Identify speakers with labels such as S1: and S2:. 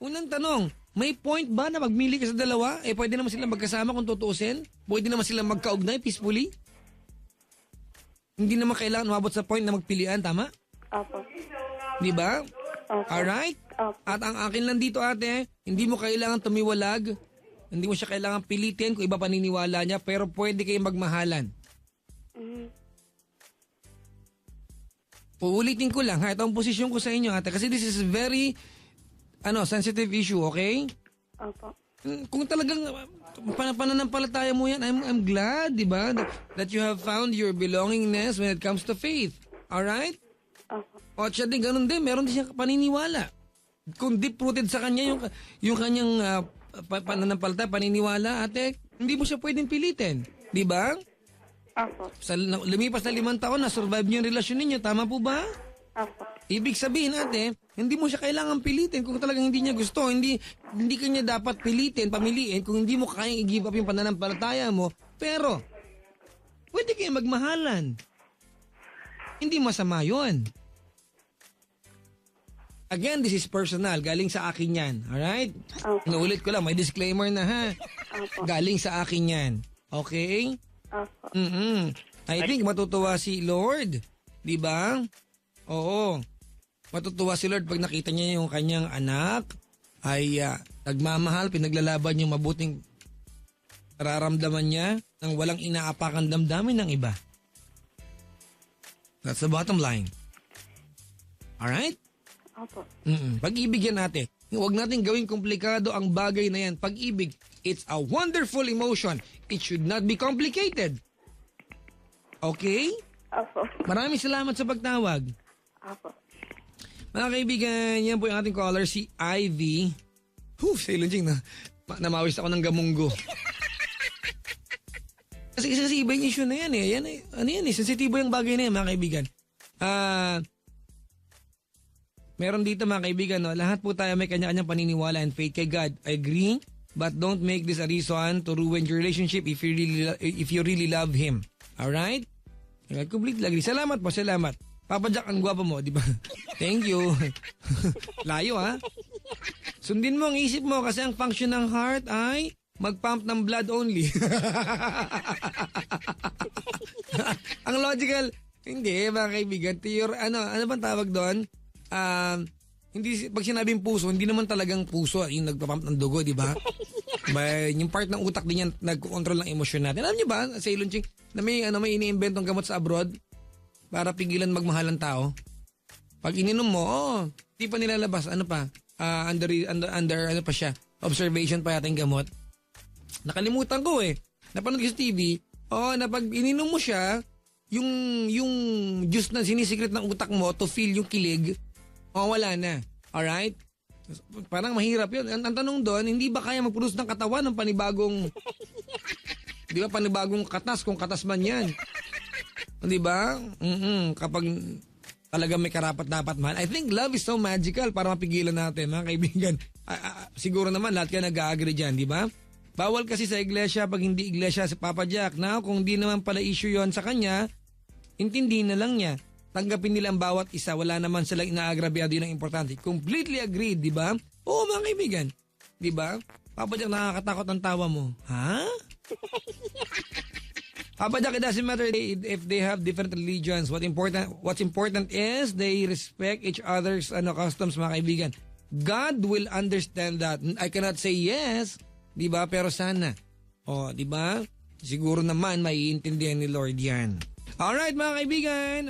S1: Unang tanong, may point ba na magmili ka sa dalawa? Pwede naman sila magkasama kung tutuusin? Pwede naman sila magkaugnay peacefully? Hindi naman kailangan umabot sa point na magpilian, tama?
S2: Opo.
S1: Di ba?
S2: Opo.
S1: Alright?
S2: Opo.
S1: At ang akin lang dito, ate, hindi mo kailangan tumiwalag. Hindi mo siya kailangan pilitin kung iba paniniwala niya, pero pwede kayong magmahalan. Uulitin ko lang, ha? Ito ang posisyon ko sa inyo, ate, kasi this is very sensitive issue, okay?
S2: Opo.
S1: Kung talagang pananampalataya mo yan, I'm glad, di ba? That you have found your belongingness when it comes to faith. Alright?
S2: Opo.
S1: O siya din, ganun din. Meron din siyang paniniwala. Kung deep-rooted sa kanya yung kanyang pananampalataya, paniniwala, ate, hindi mo siya pwedeng pilitin. Di ba?
S2: Opo.
S1: Lumipas na 5 taon na survive niyo yung relasyon ninyo. Tama po ba?
S2: Opo.
S1: Ibig sabihin, ate, hindi mo siya kailangan pilitin kung talagang hindi niya gusto. Hindi kanya dapat pamiliin kung hindi mo kayang i-give up yung pananampalataya mo. Pero, pwede kayo magmahalan. Hindi masama yun. Again, this is personal. Galing sa akin yan. Alright?
S2: Opo.
S1: Inuulit ko lang, may disclaimer na ha.
S2: Opo.
S1: Galing sa akin yan. Okay?
S2: Opo.
S1: I think matutuwa si Lord. Di ba? Oo. Matutuwa si Lord pag nakita niya yung kanyang anak ay nagmamahal, pinaglalaban yung mabuting nararamdaman niya nang walang inaapakan damdamin ng iba. That's the bottom line. Alright?
S2: Opo.
S1: Pag-ibig yan natin. Huwag natin gawing komplikado ang bagay na yan. Pag-ibig, it's a wonderful emotion. It should not be complicated. Okay?
S2: Opo.
S1: Maraming salamat sa pagtawag.
S2: Opo.
S1: Mga kaibigan, yan po yung ating caller, si Ivy. Sa ilunjing na namawis ako ng gamunggo. kasi iba yung issue na yan eh. Sensitibo yung bagay na yan, mga kaibigan. Meron dito mga kaibigan, lahat po tayo may kanya-kanyang paniniwala and faith kay God. I agree, but don't make this a reason to ruin your relationship if you really love Him. Alright? I completely agree. Salamat po, salamat. Papa Jack, ang gwapo mo, di ba? Thank you. Layo ha. Sundin mo ang isip mo kasi ang function ng heart ay mag-pump ng blood only. Ang logical, hindi mga kaibigan. Ano bang tawag doon? Hindi, pag sinabing puso, hindi naman talagang puso yung nagpapump ng dugo, di ba? Yung part ng utak din yan, nagko-control ng emosyon natin. Alam niyo ba, sa Ilunching, na may iniimbentong gamot sa abroad para pigilan magmahal ang tao? Pag ininom mo, di pa nilalabas, under ano pa siya, observation pa yata yung gamot. Nakalimutan ko eh. Napanood ko sa TV, na pag ininom mo siya, yung juice na sinisikret ng utak mo to feel yung kilig, wala na. Alright? Parang mahirap yun. Ang tanong doon, hindi ba kaya mag-produce ng katawan ng panibagong, di ba, panibagong katas, kung katas man yan. Di ba? Kapag talaga may karapat-dapat mahal. I think love is so magical para mapigilan natin, mga kaibigan. Siguro naman, lahat kayo nag-agree dyan, di ba? Bawal kasi sa iglesia pag hindi iglesia si Papa Jack. Now, kung di naman pala issue yon sa kanya, intindihin na lang niya. Tanggapin nila ang bawat isa. Wala naman silang inaagrabyado, yun ang importante. Completely agreed, di ba? Oo, mga kaibigan. Di ba? Papa Jack, nakakatakot ang tawa mo. Ha? Papa Jack, it doesn't matter if they have different religions. What's important is they respect each other's customs, mga kaibigan. God will understand that. I cannot say yes, di ba? Pero sana. Di ba? Siguro naman maiintindihan ni Lord yan. Alright, mga kaibigan.